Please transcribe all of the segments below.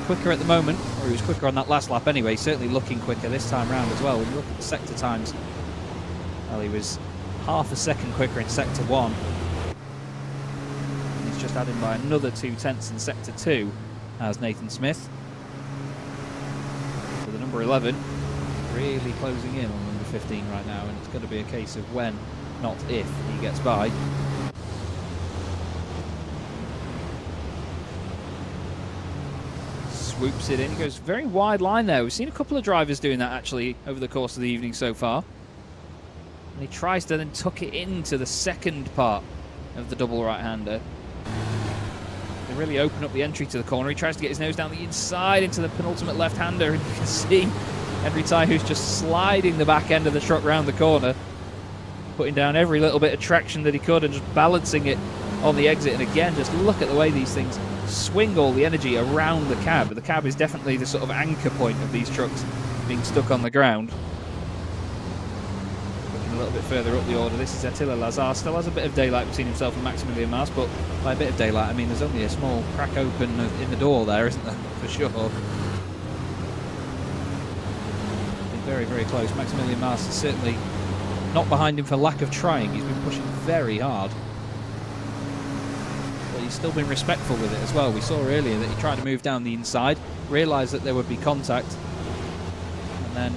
quicker at the moment, or he was quicker on that last lap anyway, certainly looking quicker this time round as well. When you look at the sector times, well, he was half a second quicker in sector 1. And he's just adding by another 0.2 in sector 2 as Nathan Smith. So the number 11 really closing in on number 15 right now, and it's going to be a case of when, not if, he gets by. Swoops it in. He goes very wide line there. We've seen a couple of drivers doing that actually over the course of the evening so far. And he tries to then tuck it into the second part of the double right-hander. They really open up the entry to the corner. He tries to get his nose down the inside into the penultimate left-hander, and you can see Henry Tyhu's just sliding the back end of the truck round the corner, putting down every little bit of traction that he could and just balancing it on the exit. And again, just look at the way these things swing all the energy around the cab. The cab is definitely the sort of anchor point of these trucks being stuck on the ground. Looking a little bit further up the order, this is Attila Lazar. Still has a bit of daylight between himself and Maximilian Mars, but by a bit of daylight I mean there's only a small crack open in the door there, isn't there? For sure. Very, very close. Maximilian Mars is certainly not behind him for lack of trying. He's been pushing very hard. But he's still been respectful with it as well. We saw earlier that he tried to move down the inside, realised that there would be contact, and then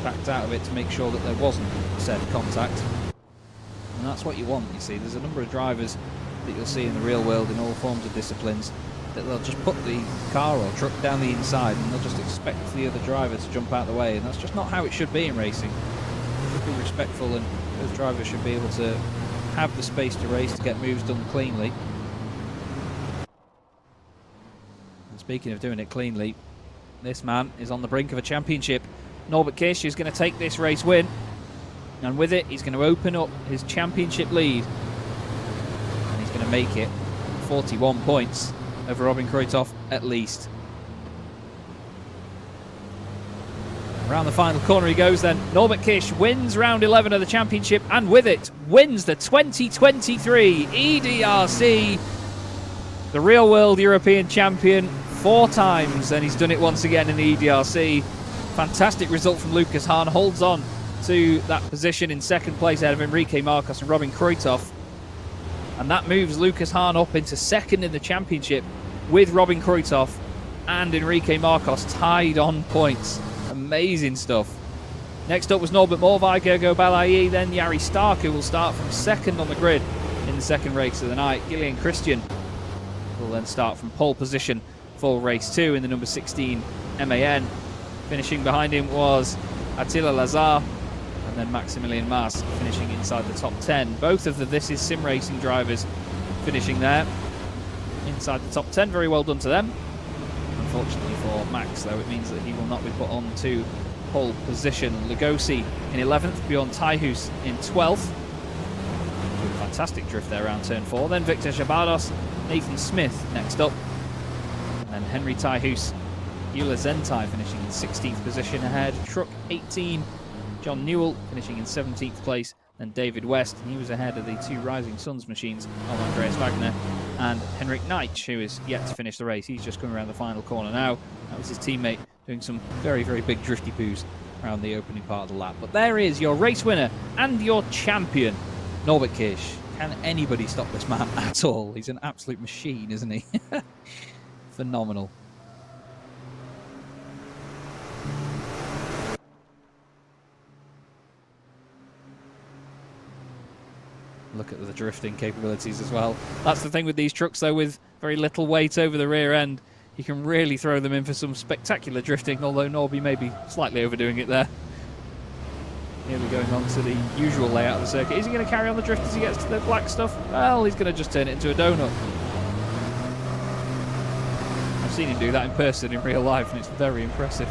backed out of it to make sure that there wasn't said contact. And that's what you want, you see. There's a number of drivers that you'll see in the real world in all forms of disciplines that they'll just put the car or truck down the inside and they'll just expect the other driver to jump out of the way, and that's just not how it should be in racing. You should be respectful, and those drivers should be able to have the space to race, to get moves done cleanly. And speaking of doing it cleanly, this man is on the brink of a championship. Norbert Kiss is going to take this race win, and with it he's going to open up his championship lead, and he's going to make it 41 points over Robin Kreutoff at least. Around the final corner he goes then. Norbert Kiss wins round 11 of the championship, and with it wins the 2023 EDRC, the real world European champion 4 times, and he's done it once again in the EDRC. Fantastic result from Lucas Hahn, holds on to that position in second place ahead of Enrique Marcos and Robin Kreutoff. And that moves Lucas Hahn up into second in the championship with Robin Kreutoff and Enrique Marcos tied on points. Amazing stuff. Next up was Norbert Morvai, Gergo Balayi, then Jari Stark, who will start from second on the grid in the second race of the night. Gillian Christian will then start from pole position for race 2 in the number 16 MAN. Finishing behind him was Attila Lazar, and then Maximilian Mars finishing inside the top 10. Both of the This Is Sim Racing drivers finishing there inside the top 10. Very well done to them. Unfortunately for Max, though, it means that he will not be put on to pole position. Lugosi in 11th, Bjorn Tyhus in 12th. Fantastic drift there around turn 4. Then Victor Jabados, Nathan Smith next up. And then Henry Tyhus, Eula Zentai finishing in 16th position ahead. Truck 18, John Newell finishing in 17th place, and David West, he was ahead of the 2 Rising Suns machines of Andreas Wagner and Henrik Neitsch, who is yet to finish the race. He's just coming around the final corner now. That was his teammate doing some very, very big drifty poos around the opening part of the lap. But there is your race winner and your champion, Norbert Kiss. Can anybody stop this man at all? He's an absolute machine, isn't he? Phenomenal. Look at the drifting capabilities as well. That's the thing with these trucks, though, with very little weight over the rear end. You can really throw them in for some spectacular drifting, although Norby may be slightly overdoing it there. Here we're going on to the usual layout of the circuit. Is he going to carry on the drift as he gets to the black stuff? Well, he's going to just turn it into a donut. I've seen him do that in person in real life, and it's very impressive.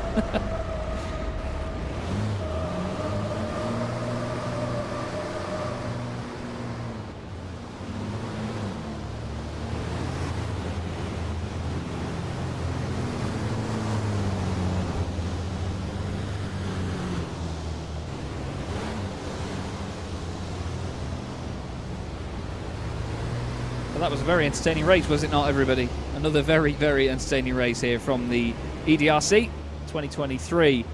That was a very entertaining race, was it not, everybody? another very, very entertaining race here from the EDRC 2023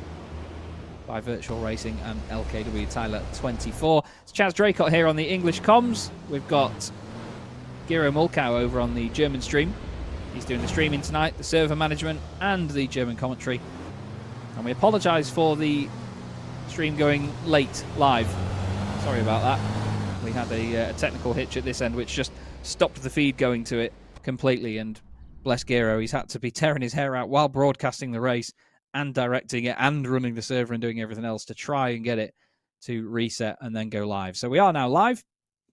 by Virtualracing and LKW Tyler 24. It's Chaz Draycott here on the English comms. We've got Gero Mulkow over on the German stream. He's doing the streaming tonight, the server management, and the German commentary. And we apologise for the stream going late live. Sorry about that. We had a technical hitch at this end, which just stopped the feed going to it completely. And bless Gero, he's had to be tearing his hair out while broadcasting the race and directing it and running the server and doing everything else to try and get it to reset and then go live. So we are now live,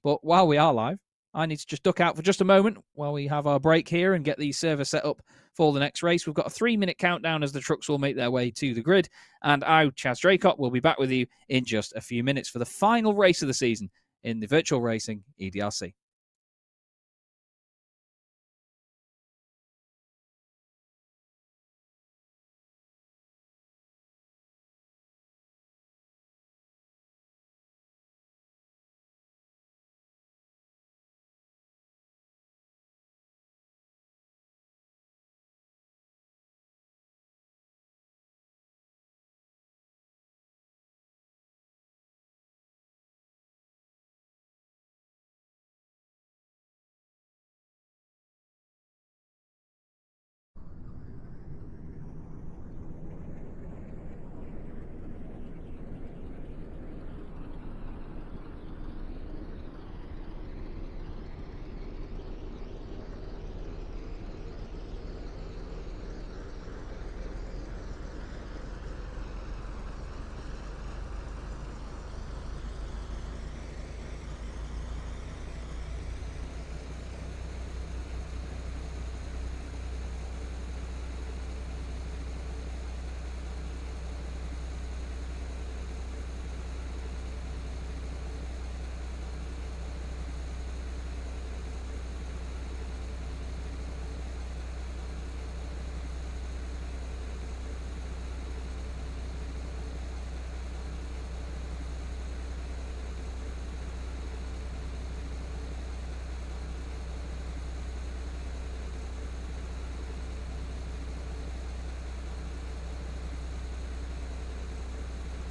but while we are live, I need to just duck out for just a moment while we have our break here and get the server set up for the next race. We've got a 3-minute countdown as the trucks will make their way to the grid. And I, Chaz Draycott, will be back with you in just a few minutes for the final race of the season in the Virtualracing EDRC.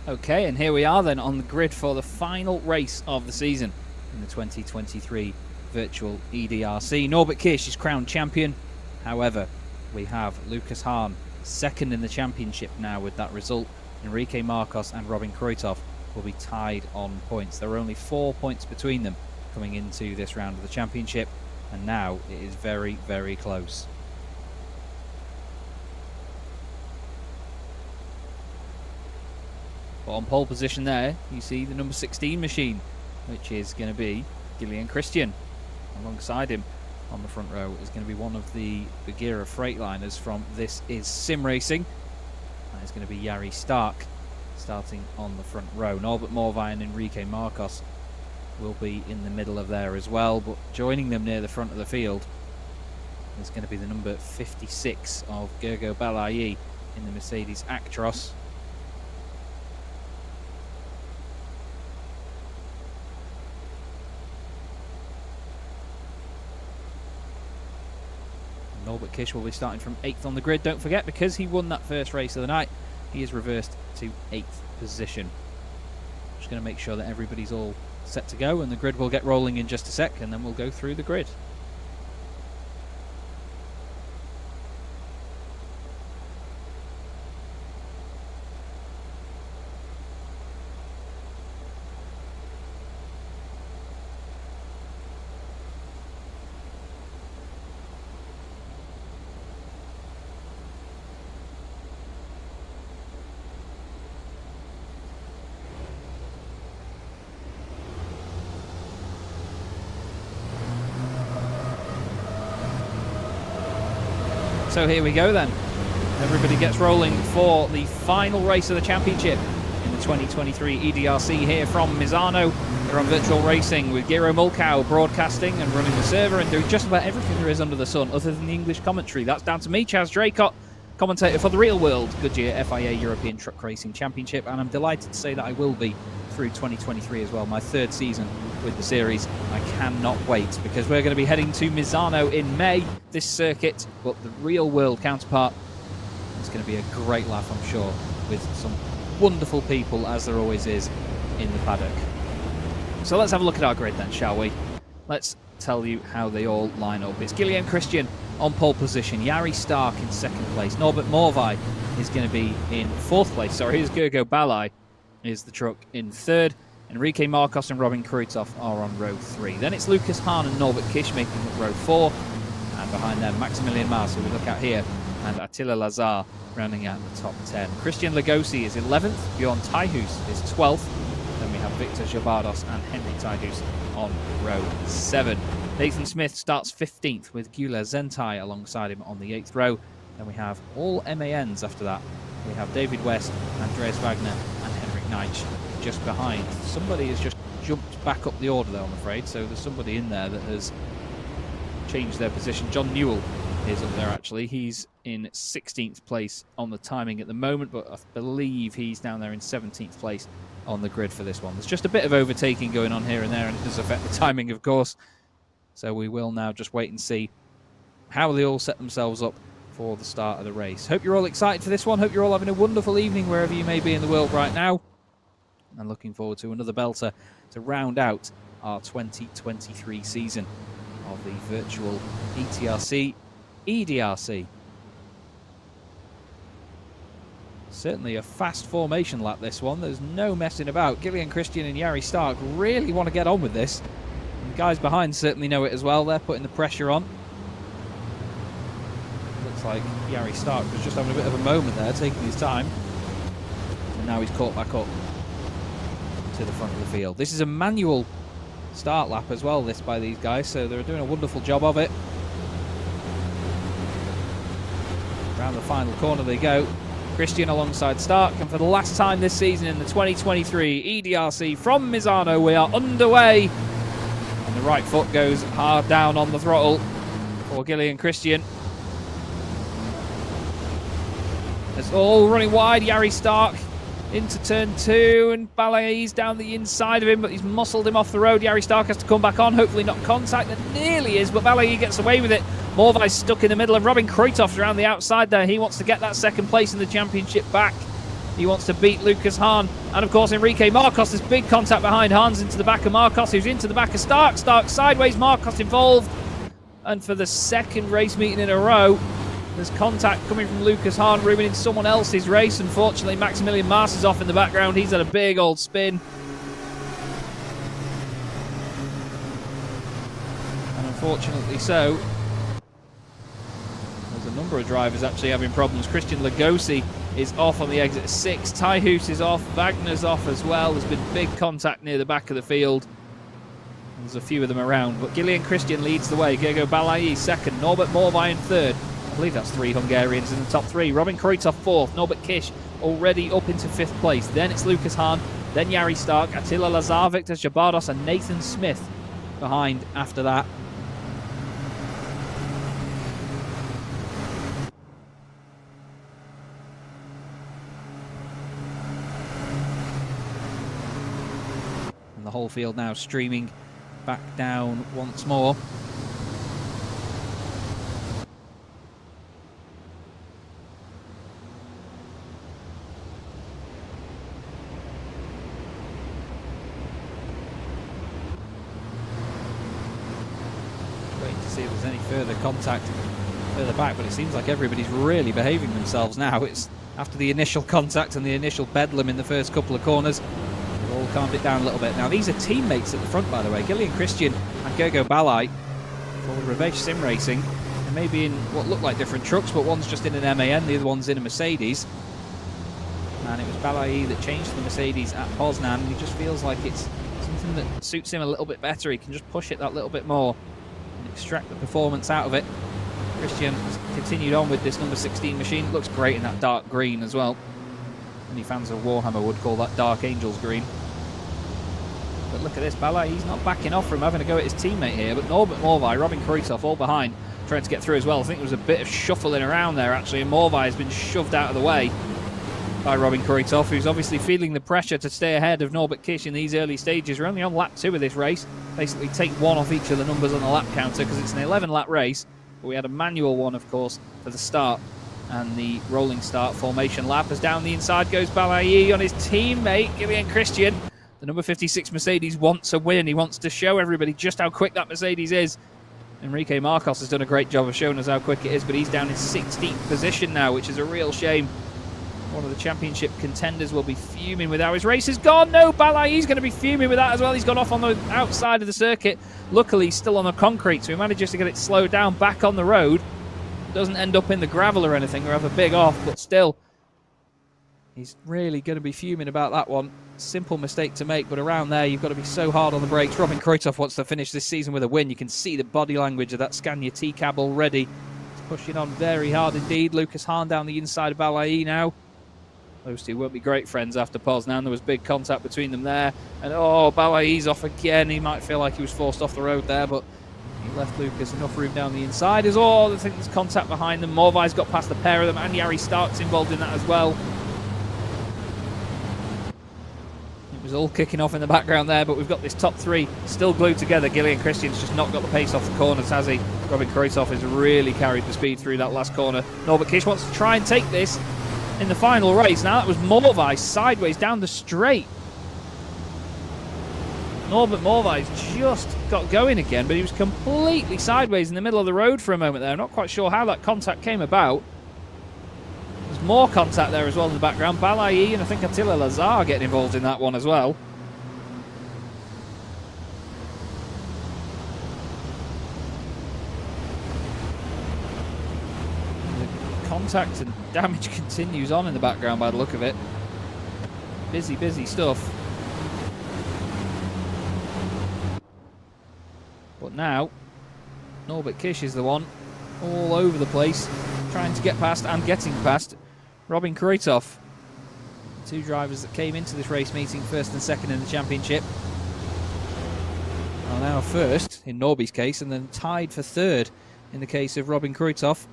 Okay, and here we are then on the grid for the final race of the season in the 2023 Virtual EDRC. Norbert Kiss is crowned champion. However, we have Lucas Hahn second in the championship now with that result. Enrique Marcos and Robin Kruithoff will be tied on points. There are only 4 points between them coming into this round of the championship, and now it is very, very close. But on pole position there, you see the number 16 machine, which is going to be Gillian Christian. Alongside him on the front row is going to be one of the Bagheera Freightliners from This Is Sim Racing. That is going to be Jari Stark, starting on the front row. Norbert Morvai and Enrique Marcos will be in the middle of there as well, but joining them near the front of the field is going to be the number 56 of Gergo Balayi in the Mercedes Actros. Norbert Kish will be starting from 8th on the grid. Don't forget, because he won that first race of the night, he is reversed to 8th position. Just going to make sure that everybody's all set to go, and the grid will get rolling in just a sec, and then we'll go through the grid. So here we go then. Everybody gets rolling for the final race of the championship in the 2023 EDRC here from Misano. We're on Virtualracing with Gero Mulkow broadcasting and running the server and doing just about everything there is under the sun other than the English commentary. That's down to me, Chaz Draycott, commentator for the Real World Goodyear FIA European Truck Racing Championship, and I'm delighted to say that I will be through 2023 as well, my 3rd season with the series. I cannot wait, because we're going to be heading to Misano in May, this circuit, but the real world counterpart is going to be a great laugh, I'm sure, with some wonderful people, as there always is in the paddock. So let's have a look at our grid then, shall we? Let's tell you how they all line up. It's Guillaume Christian on pole position, Jari Stark in 2nd place, Norbert Morvai is going to be in 4th place. Sorry, here's Gergo Balai is the truck in 3rd. Enrique Marcos and Robin Krutov are on row 3. Then it's Lucas Hahn and Norbert Kish making up row 4. And behind them, Maximilian Mars, who we look at here, and Attila Lazar rounding out the top 10. Christian Legosi is 11th. Bjorn Taihus is 12th. Then we have Victor Jabardos and Henry Taihus on row 7. Nathan Smith starts 15th with Gyula Zentai alongside him on the 8th row. Then we have all MANs after that. We have David West, Andreas Wagner, and Henrik Neitsch just behind. Somebody has just jumped back up the order though, I'm afraid. So there's somebody in there that has changed their position. John Newell is up there actually. He's in 16th place on the timing at the moment, but I believe he's down there in 17th place on the grid for this one. There's just a bit of overtaking going on here and there, and it does affect the timing, of course. So we will now just wait and see how they all set themselves up for the start of the race. Hope you're all excited for this one. Hope you're all having a wonderful evening wherever you may be in the world right now. And looking forward to another belter to round out our 2023 season of the virtual ETRC, EDRC. Certainly a fast formation lap, this one. There's no messing about. Gillian Christian and Jari Stark really want to get on with this. And the guys behind certainly know it as well. They're putting the pressure on. Looks like Jari Stark was just having a bit of a moment there, taking his time. And now he's caught back up to the front of the field. This is a manual start lap as well, this by these guys, so they're doing a wonderful job of it. Around the final corner they go. Christian alongside Stark, and for the last time this season in the 2023 EDRC from Misano, we are underway. And the right foot goes hard down on the throttle for Gillian Christian. It's all running wide. Jari Stark into turn 2, and Balay's down the inside of him, but he's muscled him off the road. Jari Stark has to come back on, hopefully not contact. That nearly is, but Balay gets away with it. Morvai's stuck in the middle, and Robin Krutov's around the outside there. He wants to get that 2nd place in the championship back. He wants to beat Lucas Hahn. And of course, Enrique Marcos, there's big contact behind Hahn's into the back of Marcos, who's into the back of Stark. Stark sideways, Marcos involved. And for the 2nd race meeting in a row, there's contact coming from Lucas Hahn, ruining someone else's race. Unfortunately, Maximilian Mars is off in the background. He's had a big old spin. And unfortunately so, there's a number of drivers actually having problems. Christian Legosi is off on the exit 6. Taihus is off. Wagner's off as well. There's been big contact near the back of the field. There's a few of them around, but Gillian Christian leads the way. Gergo Balai 2nd. Norbert Morvai in 3rd. I believe that's 3 Hungarians in the top 3. Robin Krutov 4th. Norbert Kish already up into 5th place. Then it's Lucas Hahn. Then Jari Stark, Attila Lazar, Victor Jabardos, and Nathan Smith behind after that. And the whole field now streaming back down once more. See if there's any further contact further back, but it seems like everybody's really behaving themselves now. It's after the initial contact and the initial bedlam in the first couple of corners, they've all calmed it down a little bit. Now these are teammates at the front, by the way. Gillian Christian and Gergo Balai for Revenge Sim Racing. They may be in what look like different trucks, but one's just in an MAN, the other one's in a Mercedes. And it was Balai that changed to the Mercedes at Poznan, and he just feels like it's something that suits him a little bit better. He can just push it that little bit more, extract the performance out of it. Christian has continued on with this number 16 machine. It looks great in that dark green as well. Many fans of Warhammer would call that Dark Angels green. But look at this, Balai, he's not backing off from having a go at his teammate here. But Norbert Morvai, Robin Krutov all behind, trying to get through as well. I think there was a bit of shuffling around there actually, and Morvai has been shoved out of the way. by Robin Kuritov, who's obviously feeling the pressure to stay ahead of Norbert Kiss in these early stages. We're only on lap 2 of this race. Basically take 1 off each of the numbers on the lap counter because it's an 11-lap race. But we had a manual one, of course, for the start and the rolling start formation lap. As down the inside goes Balayi on his teammate, Gillian Christian. The number 56 Mercedes wants a win. He wants to show everybody just how quick that Mercedes is. Enrique Marcos has done a great job of showing us how quick it is, but he's down in 16th position now, which is a real shame. One of the championship contenders will be fuming with how his race has gone. No, Balayi's going to be fuming with that as well. He's gone off on the outside of the circuit. Luckily, he's still on the concrete, so he manages to get it slowed down back on the road. Doesn't end up in the gravel or anything or have a big off, but still, he's really going to be fuming about that one. Simple mistake to make, but around there, you've got to be so hard on the brakes. Robin Kuritov wants to finish this season with a win. You can see the body language of that Scania T-Cab already. He's pushing on very hard indeed. Lucas Hahn down the inside of Balayi now. Those two won't be great friends after Poznan. There was big contact between them there. And oh, Balayi's off again. He might feel like he was forced off the road there, but he left Lucas enough room down the inside. As all, I think there's contact behind them. Morvai's got past the pair of them, and Jari Stark's involved in that as well. It was all kicking off in the background there, but we've got this top 3 still glued together. Gillian Christian's just not got the pace off the corners, has he? Robin Kuritov has really carried the speed through that last corner. Norbert Kiss wants to try and take this in the final race. Now that was Morvai sideways down the straight. Norbert Morvai's just got going again, but he was completely sideways in the middle of the road for a moment there. I'm not quite sure how that contact came about. There's more contact there as well in the background. Balayi and I think Attila Lazar getting involved in that one as well. Contact and damage continues on in the background by the look of it. Busy, busy stuff. But now, Norbert Kiss is the one all over the place, trying to get past and getting past Robin Kuritov. 2 drivers that came into this race meeting first and second in the championship are now first in Norby's case, and then tied for 3rd in the case of Robin Kuritov.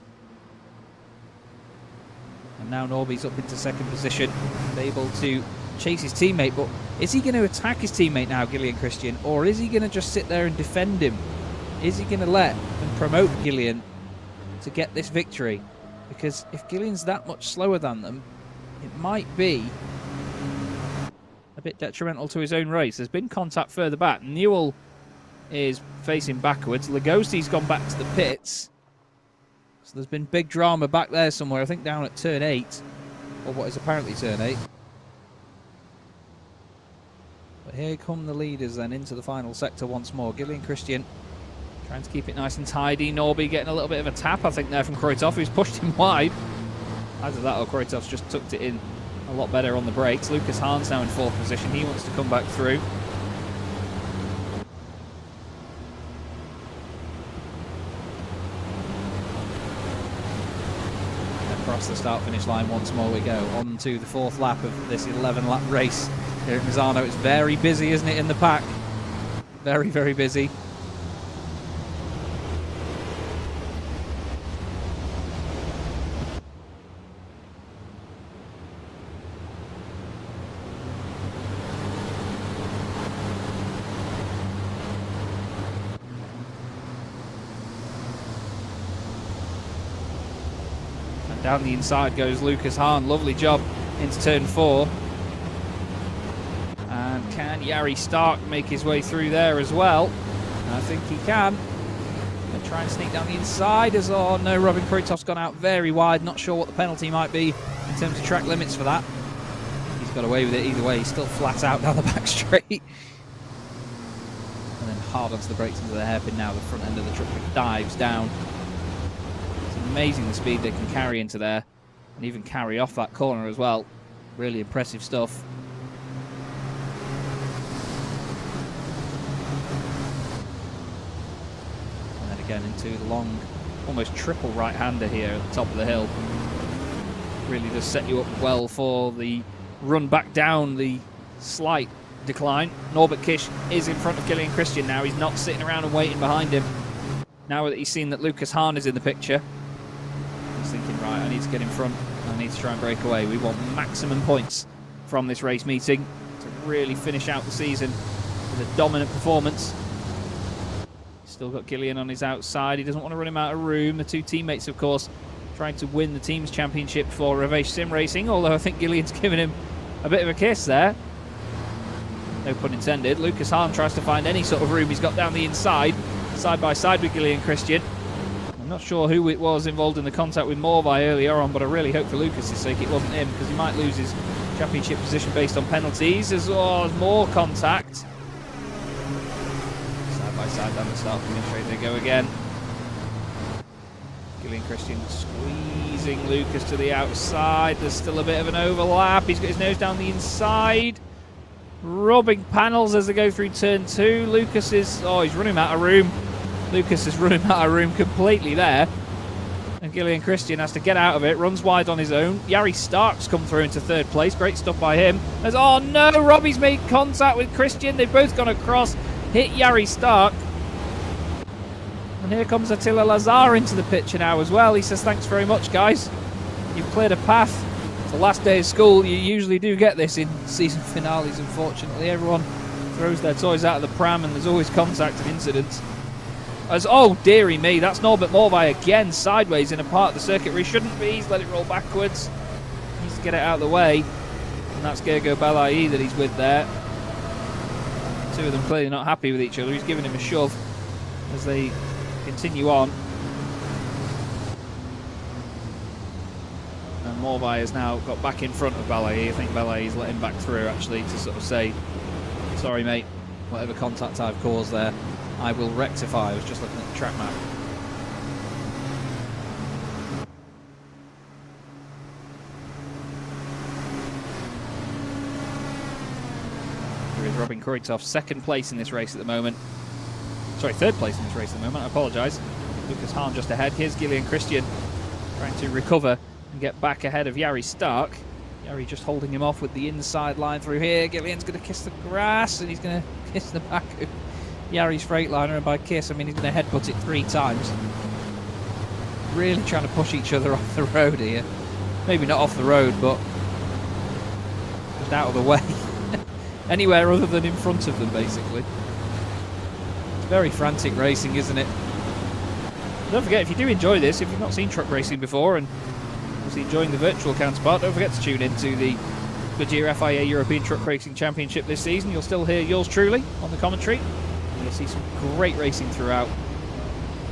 And now Norby's up into 2nd position, able to chase his teammate. But is he going to attack his teammate now, Gillian Christian, or is he going to just sit there and defend him? Is he going to let and promote Gillian to get this victory? Because if Gillian's that much slower than them, it might be a bit detrimental to his own race. There's been contact further back. Newell is facing backwards. Lagosi's gone back to the pits. So there's been big drama back there somewhere, I think down at turn 8, or what is apparently turn 8. But here come the leaders then into the final sector once more. Gillian Christian trying to keep it nice and tidy. Norby getting a little bit of a tap, I think, there from Kuritov, who's pushed him wide. Either that or Kuritov's just tucked it in a lot better on the brakes. Lucas Hahn's now in 4th position. He wants to come back through. Across the start-finish line once more we go. On to the 4th lap of this 11-lap race here at Misano. It's very busy, isn't it, in the pack? Very, very busy. Down the inside goes Lucas Hahn. Lovely job into turn 4. And can Jari Stark make his way through there as well? I think he can. Gonna try and sneak down the inside as oh no, Robin Kuritov's gone out very wide. Not sure what the penalty might be in terms of track limits for that. He's got away with it either way. He's still flat out down the back straight. And then hard onto the brakes into the hairpin now. The front end of the truck dives down. Amazing the speed they can carry into there and even carry off that corner as well. Really impressive stuff. And then again into the long, almost triple right-hander here at the top of the hill. Really does set you up well for the run back down the slight decline. Norbert Kiss is in front of Gillian Christian now. He's not sitting around and waiting behind him. Now that he's seen that Lucas Hahn is in the picture, he's thinking, right, Right, I need to get in front. I need to try and break away. We want maximum points from this race meeting to really finish out the season with a dominant performance. Still got Gillian on his outside. He doesn't want to run him out of room. The two teammates, of course, trying to win the team's championship for Reveche Sim Racing, although I think Gillian's given him a bit of a kiss there. No pun intended. Lucas Hahn tries to find any sort of room. He's got down the inside, side by side with Gillian Christian. I'm not sure who it was involved in the contact with Morvai earlier on, but I really hope for Lucas's sake it wasn't him, because he might lose his championship position based on penalties. As well as more contact. Side by side down the start finish straight, they go again. Gillian Christian squeezing Lucas to the outside. There's still a bit of an overlap. He's got his nose down the inside. Rubbing panels as they go through turn 2. Lucas is... oh, he's running out of room. Lucas is running out of room completely there. And Gillian Christian has to get out of it. Runs wide on his own. Jari Stark's come through into third place. Great stuff by him. As, oh no, Robbie's made contact with Christian. They've both gone across. Hit Jari Stark. And here comes Attila Lazar into the picture now as well. He says, thanks very much, guys. You've cleared a path. It's the last day of school. You usually do get this in season finales, unfortunately. Everyone throws their toys out of the pram and there's always contact and incidents. As, oh, dearie me, that's Norbert Morvai again, sideways in a part of the circuit where he shouldn't be. He's let it roll backwards. He needs to get it out of the way. And that's Gergo Balayi that he's with there. Two of them clearly not happy with each other. He's giving him a shove as they continue on. And Morvai has now got back in front of Balayi. I think Balayi's let him back through, actually, to sort of say, sorry, mate, whatever contact I've caused there, I will rectify. I was just looking at the track map. Here is Robin Kuritov, second place in this race at the moment. Sorry, third place in this race at the moment, I apologise. Lucas Hahn just ahead. Here's Gillian Christian trying to recover and get back ahead of Jari Stark. Jari just holding him off with the inside line through here. Gillian's going to kiss the grass and he's going to kiss the back of Jari's Freightliner, and by kiss I mean he's going to headbutt it 3 times. Really trying to push each other off the road here. Maybe not off the road, but just out of the way. Anywhere other than in front of them, basically. It's very frantic racing, isn't it? Don't forget, if you do enjoy this, if you've not seen truck racing before and obviously enjoying the virtual counterpart, don't forget to tune in to the Goodyear FIA European Truck Racing Championship this season. You'll still hear yours truly on the commentary. You'll see some great racing throughout.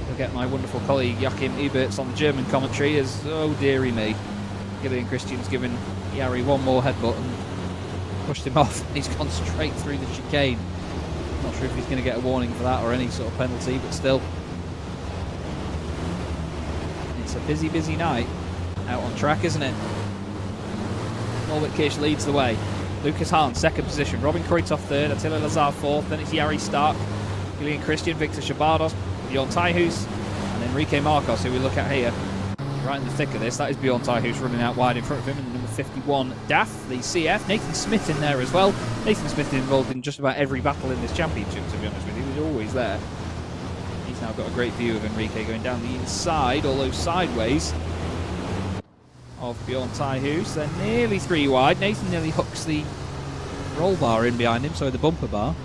You'll get my wonderful colleague Joachim Eberts on the German commentary as, oh dearie me, Gillian Christian's given Jari one more headbutt and pushed him off. He's gone straight through the chicane. Not sure if he's going to get a warning for that or any sort of penalty, but still. It's a busy, busy night out on track, isn't it? Norbert Kiss leads the way. Lucas Hahn, second position. Robin Kuritov, third. Attila Lazar, fourth. Then it's Jari Stark, Gillian Christian, Victor Chabados, Bjorn Tajhus, and Enrique Marcos, who we look at here. Right in the thick of this. That is Bjorn Tajhus running out wide in front of him. And number 51, Daff, the CF. Nathan Smith in there as well. Nathan Smith involved in just about every battle in this championship, to be honest with you. He's always there. He's now got a great view of Enrique going down the inside, although sideways, of Bjorn Tajhus. They're nearly 3 wide. Nathan nearly hooks the roll bar in behind him, so the bumper bar.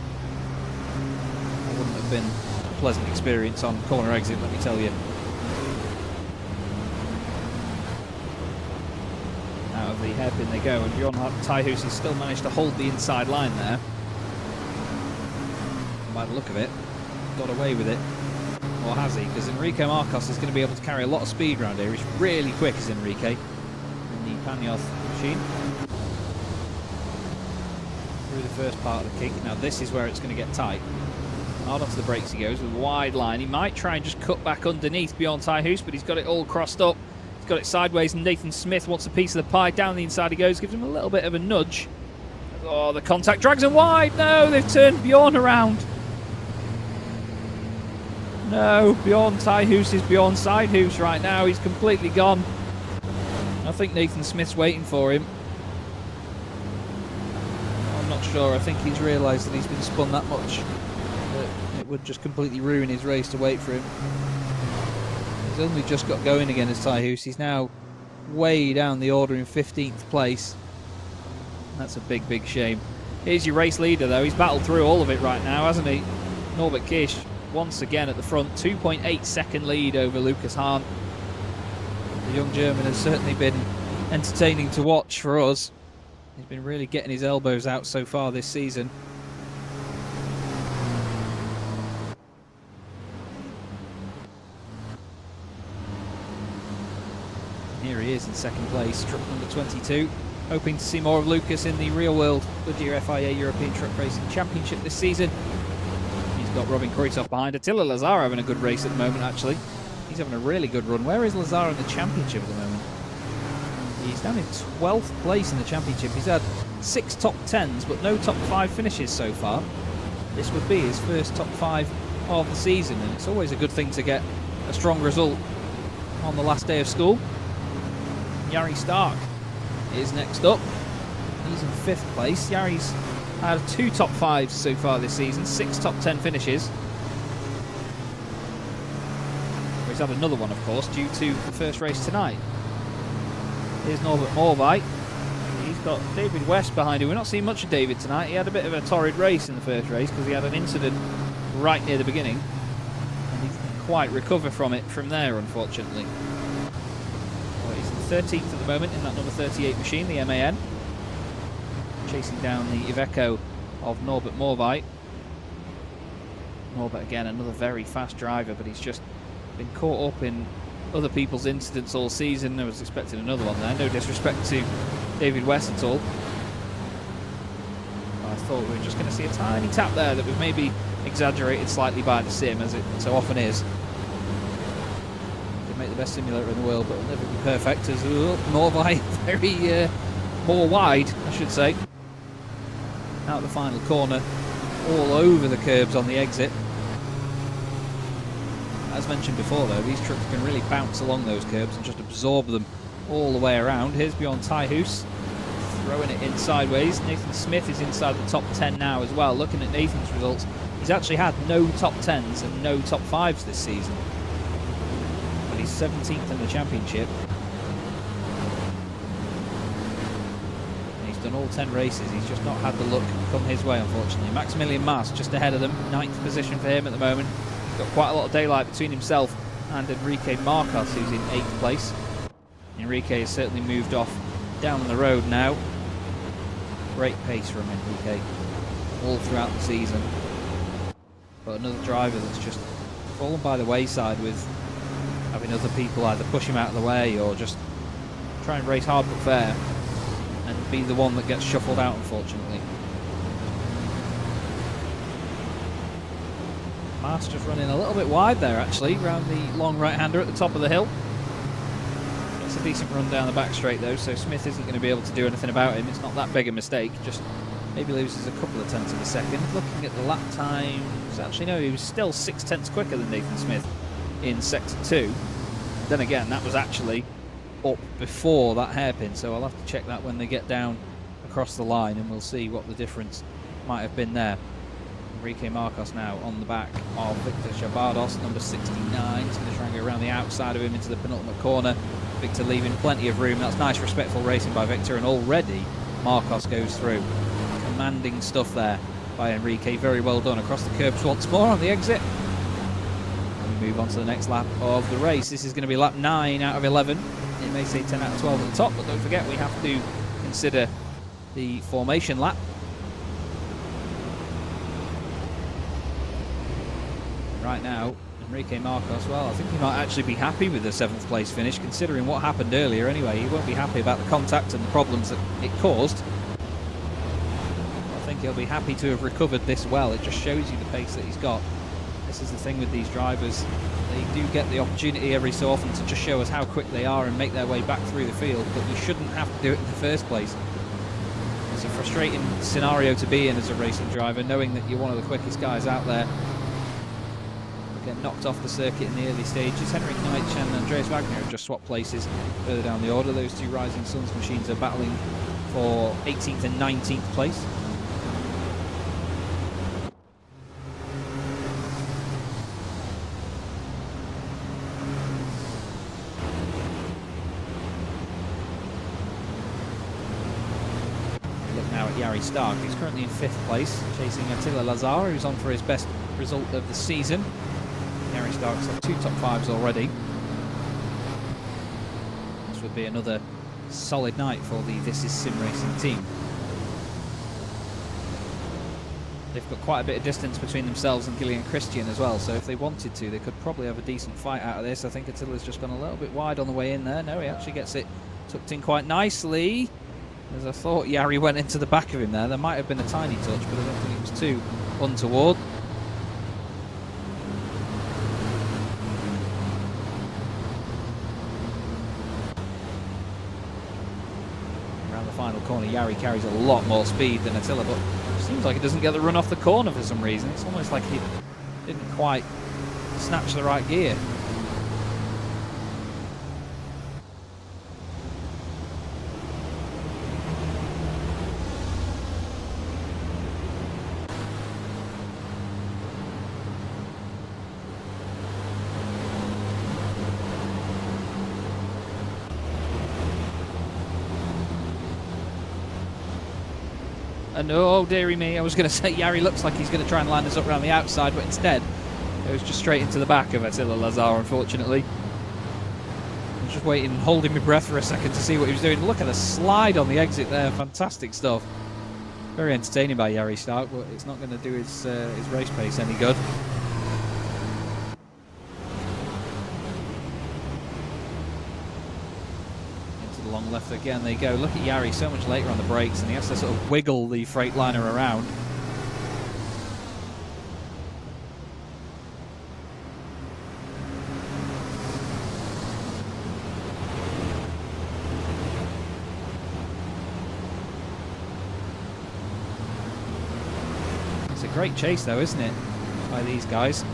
That wouldn't have been a pleasant experience on corner exit, let me tell you. Out of the hairpin they go, and Bjorn Tajhus has still managed to hold the inside line there. By the look of it, got away with it. Or has he? Because Enrique Marcos is going to be able to carry a lot of speed around here. He's really quick, is Enrique, in the Panyoth machine. Through the first part of the kink. Now this is where it's going to get tight. Hard onto the brakes he goes with a wide line. He might try and just cut back underneath Bjorn Tajhus, but he's got it all crossed up. He's got it sideways, and Nathan Smith wants a piece of the pie. Down the inside he goes, gives him a little bit of a nudge. Oh, the contact drags him wide. No, they've turned Bjorn around. No, Bjorn Tajhus is Bjorn Sidehus right now. He's completely gone. I think Nathan Smith's waiting for him. I'm not sure. I think he's realised that he's been spun that much that it would just completely ruin his race to wait for him. He's only just got going again as Tajhus. He's now way down the order in 15th place. That's a big, big shame. Here's your race leader, though. He's battled through all of it right now, hasn't he? Norbert Kiss, once again at the front. 2.8 second lead over Lucas Hahn. The young German has certainly been entertaining to watch for us. He's been really getting his elbows out so far this season. Here he is in second place, truck number 22. Hoping to see more of Lucas in the real world Goodyear FIA European Truck Racing Championship this season. He's got Robin Kruithoff behind. Attila Lazar having a good race at the moment, actually. He's having a really good run. Where is Lazar in the championship at the moment? He's down in 12th place in the championship. He's had 6 top 10s, but no top 5 finishes so far. This would be his first top 5 of the season, and it's always a good thing to get a strong result on the last day of school. Jari Stark is next up. He's in 5th place. Jari's had 2 top 5s so far this season, 6 top 10 finishes. He's had another one, of course, due to the first race tonight. Here's Norbert Morvai. He's got David West behind him. We're not seeing much of David tonight. He had a bit of a torrid race in the first race because he had an incident right near the beginning. And he didn't quite recover from it from there, unfortunately. Well, he's in 13th at the moment in that number 38 machine, the MAN. Chasing down the Iveco of Norbert Morvai. Norbert, again, another very fast driver, but he's just been caught up in other people's incidents all season. I was expecting another one there. No disrespect to David West at all. I thought we were just going to see a tiny tap there that was maybe exaggerated slightly by the sim, as it so often is. They make the best simulator in the world, but it'll never be perfect. As Morvai very more wide, I should say. Out the final corner, all over the curbs on the exit. As mentioned before, though, these trucks can really bounce along those curbs and just absorb them all the way around. Here's Bjorn Tyhus throwing it in sideways. Nathan Smith is inside the top 10 now as well. Looking at Nathan's results, he's actually had no top 10s and no top 5s this season. But he's 17th in the championship. And he's done all 10 races. He's just not had the luck come his way, unfortunately. Maximilian Maas just ahead of them. 9th position for him at the moment. Got quite a lot of daylight between himself and Enrique Marcos, who's in 8th place. Enrique has certainly moved off down the road now. Great pace from Enrique all throughout the season. But another driver that's just fallen by the wayside with having other people either push him out of the way or just try and race hard but fair and be the one that gets shuffled out, unfortunately. Maas just running a little bit wide there, actually, around the long right-hander at the top of the hill. It's a decent run down the back straight, though, so Smith isn't going to be able to do anything about him. It's not that big a mistake, just maybe loses a couple of tenths of a second. Looking at the lap times, actually, no, he was still 6 tenths quicker than Nathan Smith in Sector 2. Then again, that was actually up before that hairpin, so I'll have to check that when they get down across the line, and we'll see what the difference might have been there. Enrique Marcos now on the back of Victor Chabados, number 69. He's going to try and go around the outside of him into the penultimate corner. Victor leaving plenty of room. That's nice, respectful racing by Victor, and already Marcos goes through. Commanding stuff there by Enrique. Very well done across the curbs once more on the exit. And we move on to the next lap of the race. This is going to be lap 9 out of 11. It may say 10 out of 12 at the top, but don't forget we have to consider the formation lap. Right now, Enrique Marcos, well, I think he might actually be happy with the 7th place finish, considering what happened earlier anyway. He won't be happy about the contact and the problems that it caused. I think he'll be happy to have recovered this well. It just shows you the pace that he's got. This is the thing with these drivers. They do get the opportunity every so often to just show us how quick they are and make their way back through the field, but you shouldn't have to do it in the first place. It's a frustrating scenario to be in as a racing driver, knowing that you're one of the quickest guys out there. Get knocked off the circuit in the early stages. Henrik Neitsch and Andreas Wagner have just swapped places further down the order. Those two Rising Suns machines are battling for 18th and 19th place. Jari Stark, who's currently in 5th place, chasing Attila Lazar, who's on for his best result of the season. Jari Stark's had 2 top 5s already. This would be another solid night for the This Is Sim Racing team. They've got quite a bit of distance between themselves and Gillian Christian as well, so if they wanted to, they could probably have a decent fight out of this. I think Attila's just gone a little bit wide on the way in there. No, he actually gets it tucked in quite nicely. As I thought Jari went into the back of him there. There might have been a tiny touch, but I don't think it was too untoward. Around the final corner, Jari carries a lot more speed than Attila, but seems like he doesn't get the run off the corner for some reason. It's almost like he didn't quite snatch the right gear. And oh, dearie me, I was going to say Jari looks like he's going to try and line this up around the outside, but instead it was just straight into the back of Attila Lazar, unfortunately. I was just waiting, holding my breath for a second to see what he was doing. Look at the slide on the exit there, fantastic stuff. Very entertaining by Jari Stark, but it's not going to do his race pace any good. Long left again, there you go. Look at Jari so much later on the brakes, and he has to sort of wiggle the Freightliner around. It's a great chase though, isn't it, by these guys?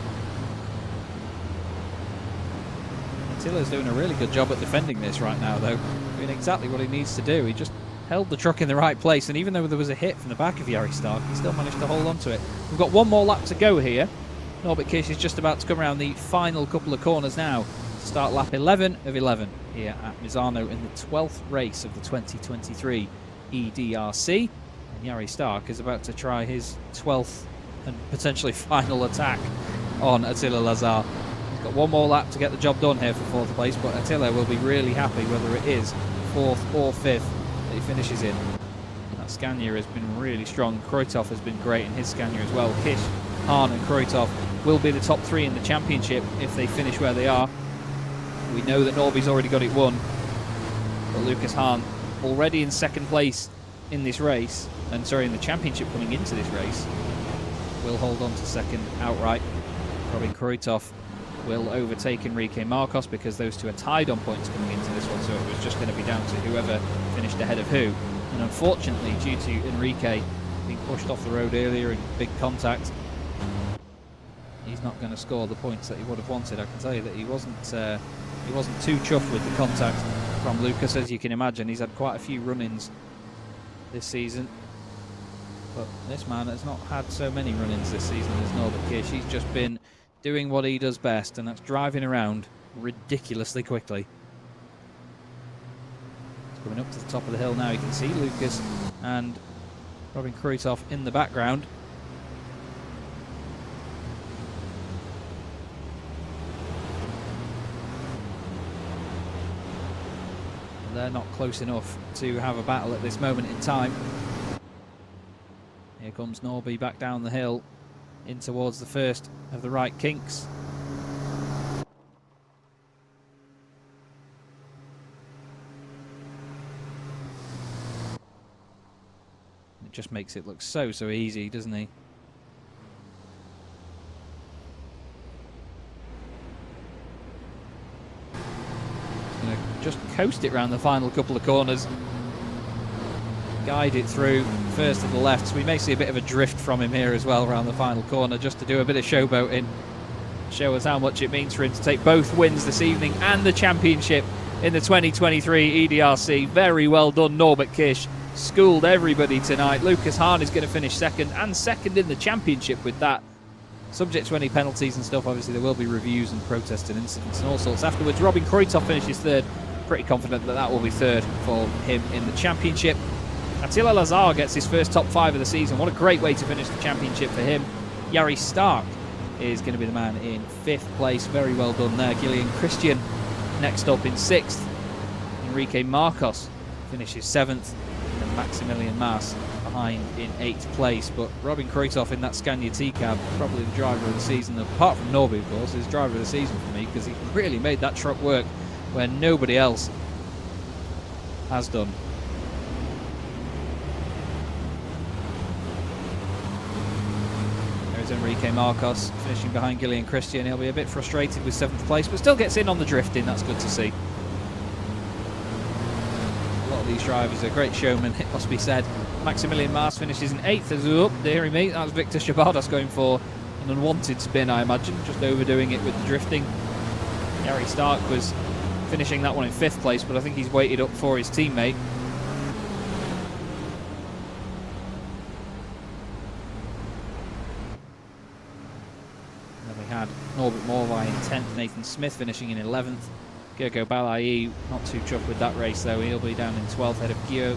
Attila's doing a really good job at defending this right now though. Doing exactly what he needs to do. He just held the truck in the right place, and even though there was a hit from the back of Jari Stark, he still managed to hold on to it. We've got one more lap to go here. Norbert Kiss is just about to come around the final couple of corners now to start lap 11 of 11 here at Misano in the 12th race of the 2023 EDRC. And Jari Stark is about to try his 12th and potentially final attack on Attila Lazar. He's got one more lap to get the job done here for 4th place, but Attila will be really happy whether it is 4th or 5th that he finishes in. That Scania has been really strong. Kruithof has been great in his Scania as well. Kish, Hahn and Kruithof will be the top 3 in the championship if they finish where they are. We know that Norby's already got it won, but Lucas Hahn already in 2nd place in this race, and sorry, in the championship coming into this race, will hold on to 2nd outright. Robin Kruithof will overtake Enrique Marcos because those two are tied on points coming into this one, so it was just going to be down to whoever finished ahead of who. And unfortunately, due to Enrique being pushed off the road earlier in big contact, he's not going to score the points that he would have wanted. I can tell you that he wasn't too chuffed with the contact from Lucas. As you can imagine, he's had quite a few run-ins this season, but this man has not had so many run-ins this season as Norbert Kish. He's just been doing what he does best, and that's driving around ridiculously quickly. He's coming up to the top of the hill now. You can see Lucas and Robin Kruithof in the background. And they're not close enough to have a battle at this moment in time. Here comes Norby back down the hill in towards the first of the right kinks. It just makes it look so easy, doesn't he? He's going to just coast it around the final couple of corners. Guide it through first to the left, so we may see a bit of a drift from him here as well around the final corner, just to do a bit of showboating, show us how much it means for him to take both wins this evening and the championship in the 2023 EDRC. Very well done, Norbert Kish. Schooled everybody tonight. Lucas Hahn is going to finish 2nd and 2nd in the championship with that. Subject to any penalties and stuff, obviously there will be reviews and protests and incidents and all sorts afterwards. Robin Kruithof finishes 3rd. Pretty confident that that will be 3rd for him in the championship. Attila Lazar gets his first top 5 of the season. What a great way to finish the championship for him. Jari Stark is going to be the man in 5th place. Very well done there. Gillian Christian next up in 6th. Enrique Marcos finishes 7th. And Maximilian Maas behind in 8th place. But Robin Kruithoff in that Scania T-Cab, probably the driver of the season, apart from Norby, of course, is driver of the season for me, because he really made that truck work where nobody else has done. There's Enrique Marcos finishing behind Gillian Christian. He'll be a bit frustrated with 7th place, but still gets in on the drifting. That's good to see. A lot of these drivers are great showmen, it must be said. Maximilian Maas finishes in 8th. As up, dearie me, that was Victor Chabadas going for an unwanted spin, I imagine, just overdoing it with the drifting. Jari Stark was finishing that one in 5th place, but I think he's waited up for his teammate. Had Norbert Morvai in 10th, Nathan Smith finishing in 11th. Gergo Balai, not too chuffed with that race though, he'll be down in 12th ahead of Gyula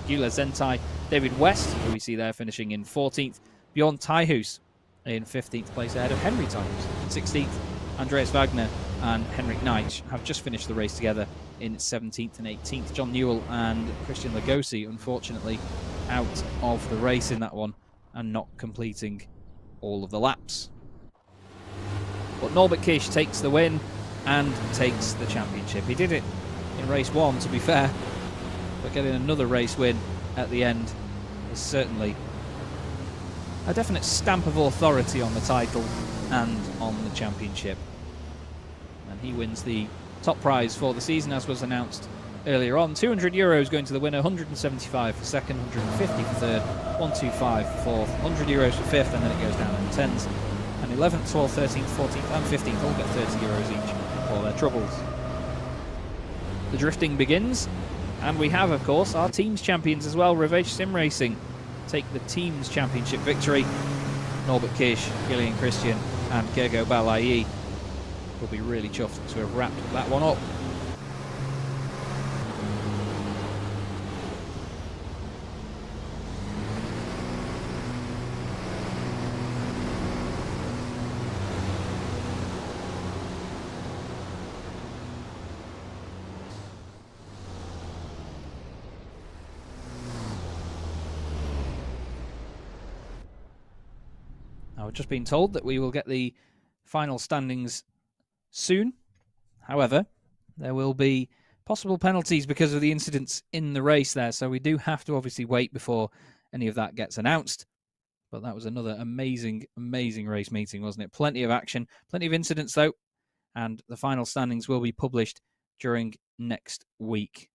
Zentai. David West, who we see there, finishing in 14th. Bjorn Tyhus in 15th place ahead of Henry Tyhus. 16th, Andreas Wagner and Henrik Neitsch have just finished the race together in 17th and 18th. John Newell and Christian Lagosi, unfortunately, out of the race in that one and not completing all of the laps. But Norbert Kiss takes the win and takes the championship. He did it in race 1, to be fair, but getting another race win at the end is certainly a definite stamp of authority on the title and on the championship. And he wins the top prize for the season, as was announced earlier on. €200 going to the winner, 175 for second, 150 for third, 125 for fourth, €100 for fifth, and then it goes down in tens. And 11th, 12th, 13th, 14th and 15th all get €30 each for their troubles. The drifting begins, and we have, of course, our team's champions as well. Revenge Sim Racing take the team's championship victory. Norbert Kiss, Gillian Christian and Gergo Balai will be really chuffed to have wrapped that one up. I've just been told that we will get the final standings soon. However, there will be possible penalties because of the incidents in the race there, so we do have to obviously wait before any of that gets announced. But that was another amazing, amazing race meeting, wasn't it? Plenty of action, plenty of incidents though, and the final standings will be published during next week.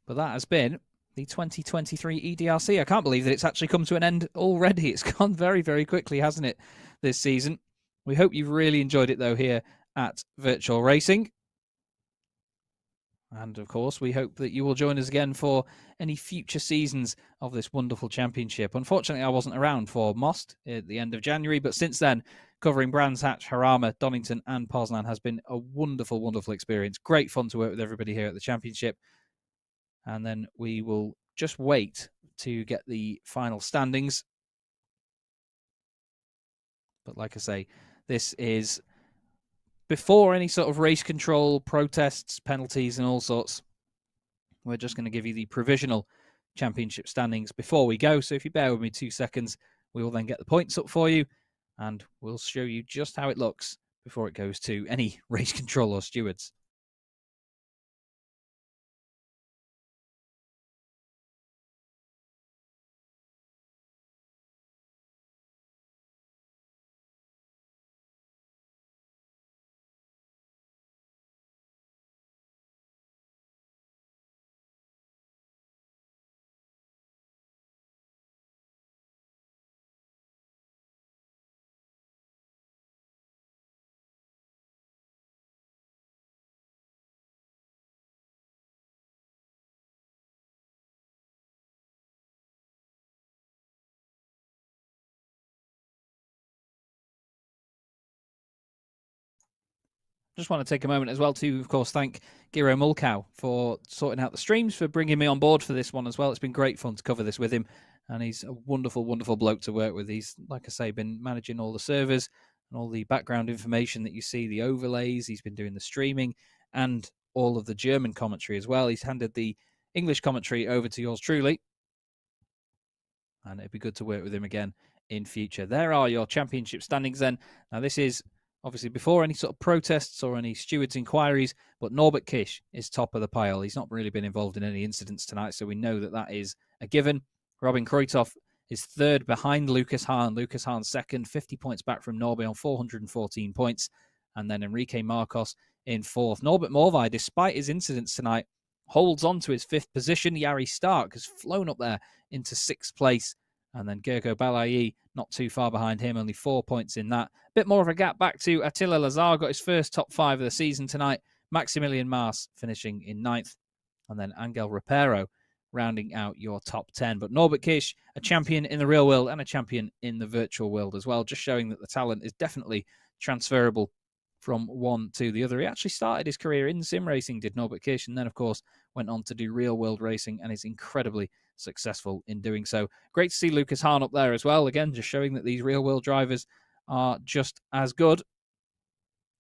But that has been the 2023 EDRC. I can't believe that it's actually come to an end already. It's gone very, very quickly, hasn't it, this season? We hope you've really enjoyed it, though, here at Virtual Racing. And, of course, we hope that you will join us again for any future seasons of this wonderful championship. Unfortunately, I wasn't around for Most at the end of January, but since then, covering Brands Hatch, Harama, Donington and Poznan has been a wonderful, wonderful experience. Great fun to work with everybody here at the championship. And then we will just wait to get the final standings. But like I say, this is before any sort of race control, protests, penalties and all sorts. We're just going to give you the provisional championship standings before we go. So if you bear with me 2 seconds, we will then get the points up for you and we'll show you just how it looks before it goes to any race control or stewards. Just want to take a moment as well to, of course, thank Giro Mulkow for sorting out the streams, for bringing me on board for this one as well. It's been great fun to cover this with him, and he's a wonderful, wonderful bloke to work with. He's, like I say, been managing all the servers and all the background information that you see, the overlays. He's been doing the streaming and all of the German commentary as well. He's handed the English commentary over to yours truly, and it'd be good to work with him again in future. There are your championship standings then. Now, this is obviously before any sort of protests or any stewards' inquiries, but Norbert Kiss is top of the pile. He's not really been involved in any incidents tonight, so we know that that is a given. Robin Kruithoff is third behind Lucas Hahn. Lucas Hahn second, 50 points back from Norbert on 414 points. And then Enrique Marcos in fourth. Norbert Morvai, despite his incidents tonight, holds on to his fifth position. Jari Stark has flown up there into sixth place. And then Gergo Balayi, not too far behind him, only 4 points in that. A bit more of a gap back to Attila Lazar, got his first top 5 of the season tonight. Maximilian Mars finishing in 9th. And then Angel Rapero rounding out your top 10. But Norbert Kiss, a champion in the real world and a champion in the virtual world as well, just showing that the talent is definitely transferable from one to the other. He actually started his career in sim racing, did Norbert Kiss, and then, of course, went on to do real world racing and is incredibly successful in doing so. Great to see Lucas Hahn up there as well. Again, just showing that these real world drivers are just as good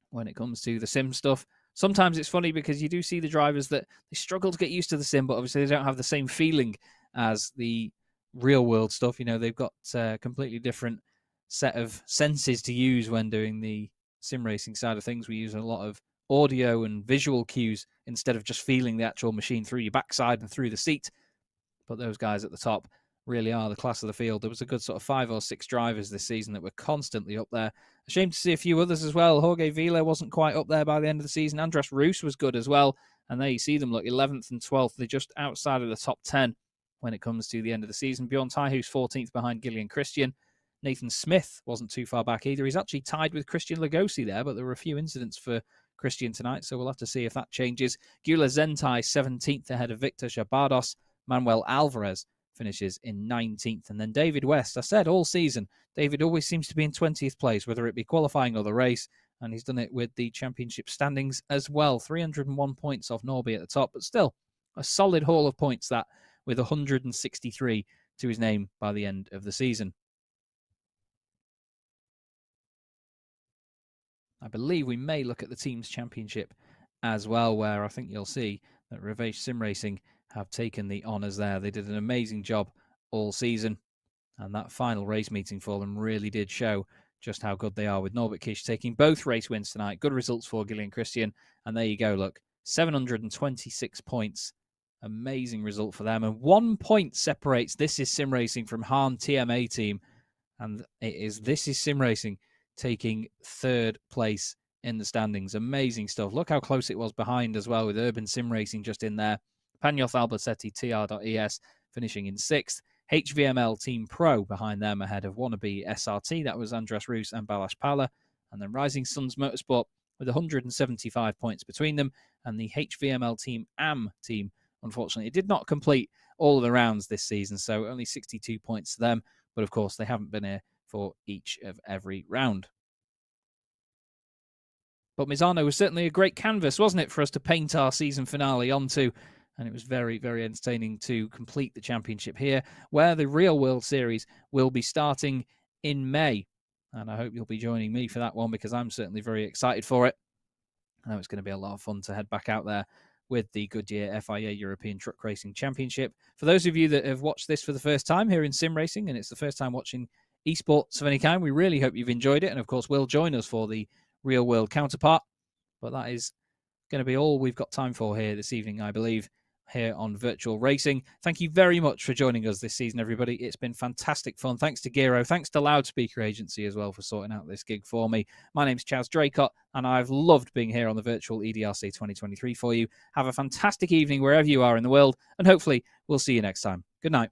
when it comes to the sim stuff. Sometimes it's funny because you do see the drivers that they struggle to get used to the sim, but obviously they don't have the same feeling as the real world stuff. You know, they've got a completely different set of senses to use when doing the sim racing side of things. We use a lot of audio and visual cues instead of just feeling the actual machine through your backside and through the seat. But those guys at the top really are the class of the field. There was a good sort of 5 or 6 drivers this season that were constantly up there. A shame to see a few others as well. Jorge Vila wasn't quite up there by the end of the season. Andras Roos was good as well. And there you see them, look, 11th and 12th. They're just outside of the top 10 when it comes to the end of the season. Bjorn Taihu's 14th behind Gillian Christian. Nathan Smith wasn't too far back either. He's actually tied with Christian Lugosi there, but there were a few incidents for Christian tonight, so we'll have to see if that changes. Gula Zentai, 17th ahead of Victor Jabardos. Manuel Alvarez finishes in 19th. And then David West, I said all season, David always seems to be in 20th place, whether it be qualifying or the race, and he's done it with the championship standings as well. 301 points off Norby at the top, but still a solid haul of points that, with 163 to his name by the end of the season. I believe we may look at the team's championship as well, where I think you'll see that Revage Sim Racing have taken the honours there. They did an amazing job all season, and that final race meeting for them really did show just how good they are, with Norbert Kiss taking both race wins tonight. Good results for Gillian Christian, and there you go, look, 726 points. Amazing result for them, and 1 point separates This Is Sim Racing from Hahn TMA team, and it is This Is Sim Racing taking third place in the standings. Amazing stuff. Look how close it was behind as well, with Urban Sim Racing just in there. Pagnoth Albersetti TR.ES finishing in 6th. HVML Team Pro behind them ahead of Wannabe SRT. That was Andras Roos and Balazs Pala. And then Rising Suns Motorsport with 175 points between them. And the HVML Team AM team, unfortunately, did not complete all of the rounds this season, so only 62 points to them. But of course, they haven't been here for each of every round. But Misano was certainly a great canvas, wasn't it, for us to paint our season finale onto? And it was very, very entertaining to complete the championship here, where the Real World Series will be starting in May. And I hope you'll be joining me for that one, because I'm certainly very excited for it. I know it's going to be a lot of fun to head back out there with the Goodyear FIA European Truck Racing Championship. For those of you that have watched this for the first time here in sim racing, and it's the first time watching esports of any kind, we really hope you've enjoyed it. And of course, will join us for the real world counterpart. But that is going to be all we've got time for here this evening, I believe, here on Virtual Racing. Thank you very much for joining us this season, everybody. It's been fantastic fun. Thanks to Giro. Thanks to Loudspeaker Agency as well for sorting out this gig for me. My name's Chaz Draycott, and I've loved being here on the Virtual EDRC 2023 for you. Have a fantastic evening wherever you are in the world, and hopefully we'll see you next time. Good night.